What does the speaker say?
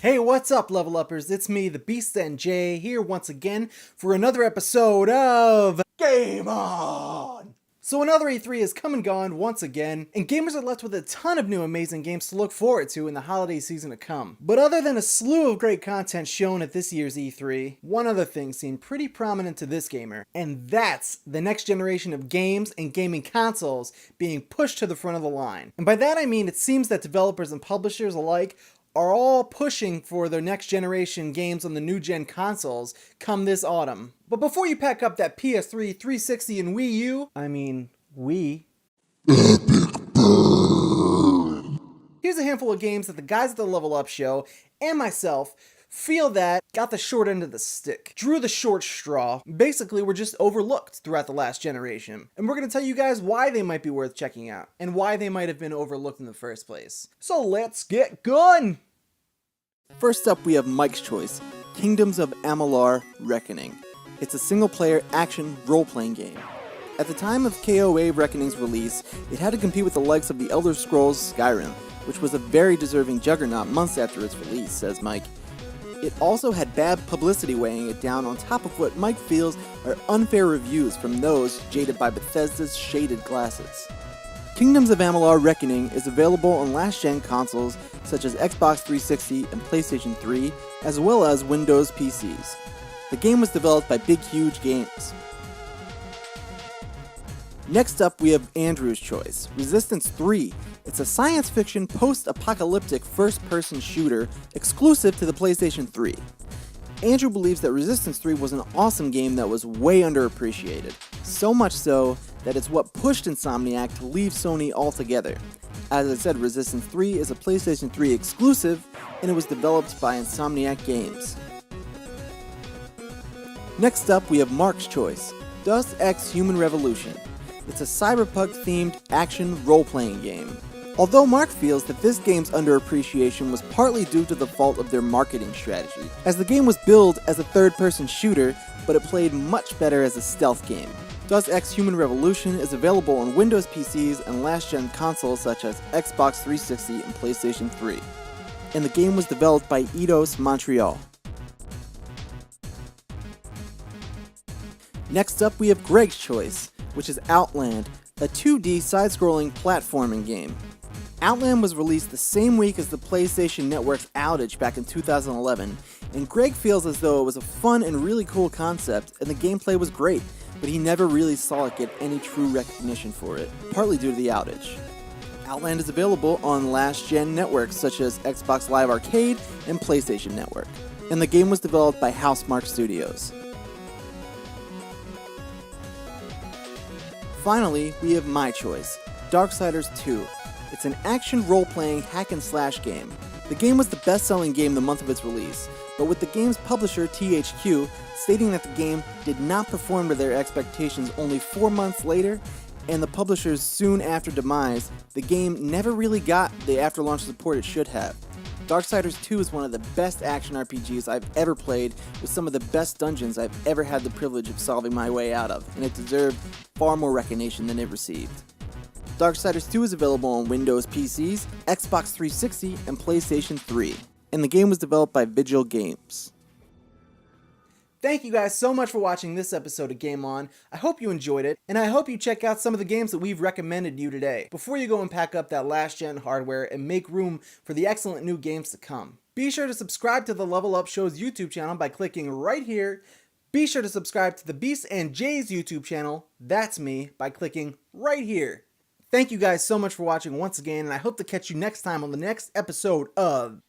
Hey, what's up, level uppers? It's me, the Beast and Jay, here once again for another episode of Game On! So another E3 has come and gone once again, and gamers are left with a ton of new amazing games to look forward to in the holiday season to come. But other than a slew of great content shown at this year's E3, one other thing seemed pretty prominent to this gamer, and that's the next generation of games and gaming consoles being pushed to the front of the line. And by that I mean it seems that developers and publishers alike are all pushing for their next generation games on the new gen consoles come this autumn. But before you pack up that PS3, 360, and Wii U, here's a handful of games that the guys at the Level Up Show and myself feel that got the short end of the stick, drew the short straw, basically were just overlooked throughout the last generation. And we're going to tell you guys why they might be worth checking out, and why they might have been overlooked in the first place. So let's get going! First up we have Mike's choice, Kingdoms of Amalur Reckoning. It's a single-player action role-playing game. At the time of KOA Reckoning's release, it had to compete with the likes of the Elder Scrolls Skyrim, which was a very deserving juggernaut months after its release, says Mike. It also had bad publicity weighing it down on top of what Mike feels are unfair reviews from those jaded by Bethesda's shaded glasses. Kingdoms of Amalur Reckoning is available on last-gen consoles such as Xbox 360 and PlayStation 3, as well as Windows PCs. The game was developed by Big Huge Games. Next up we have Andrew's choice, Resistance 3. It's a science fiction post-apocalyptic first-person shooter exclusive to the PlayStation 3. Andrew believes that Resistance 3 was an awesome game that was way underappreciated, so much so that it's what pushed Insomniac to leave Sony altogether. As I said, Resistance 3 is a PlayStation 3 exclusive, and it was developed by Insomniac Games. Next up we have Mark's choice, Deus Ex Human Revolution. It's a cyberpunk-themed action role-playing game. Although Mark feels that this game's underappreciation was partly due to the fault of their marketing strategy, as the game was billed as a third-person shooter, but it played much better as a stealth game. Deus Ex Human Revolution is available on Windows PCs and last-gen consoles such as Xbox 360 and PlayStation 3, and the game was developed by Eidos Montreal. Next up we have Greg's choice, which is Outland, a 2D side-scrolling platforming game. Outland was released the same week as the PlayStation Network's outage back in 2011, and Greg feels as though it was a fun and really cool concept, and the gameplay was great, but he never really saw it get any true recognition for it, partly due to the outage. Outland is available on last-gen networks such as Xbox Live Arcade and PlayStation Network, and the game was developed by Housemarque Studios. Finally, we have my choice, Darksiders 2. It's an action role-playing hack-and-slash game. The game was the best-selling game the month of its release, but with the game's publisher THQ stating that the game did not perform to their expectations only 4 months later, and the publisher's soon after demise, the game never really got the after-launch support it should have. Darksiders 2 is one of the best action RPGs I've ever played, with some of the best dungeons I've ever had the privilege of solving my way out of, and it deserved far more recognition than it received. Darksiders 2 is available on Windows PCs, Xbox 360, and PlayStation 3, and the game was developed by Vigil Games. Thank you guys so much for watching this episode of Game On. I hope you enjoyed it, and I hope you check out some of the games that we've recommended you today, before you go and pack up that last-gen hardware and make room for the excellent new games to come. Be sure to subscribe to the Level Up Show's YouTube channel by clicking right here. Be sure to subscribe to the Beast and Jay's YouTube channel, that's me, by clicking right here. Thank you guys so much for watching once again, and I hope to catch you next time on the next episode of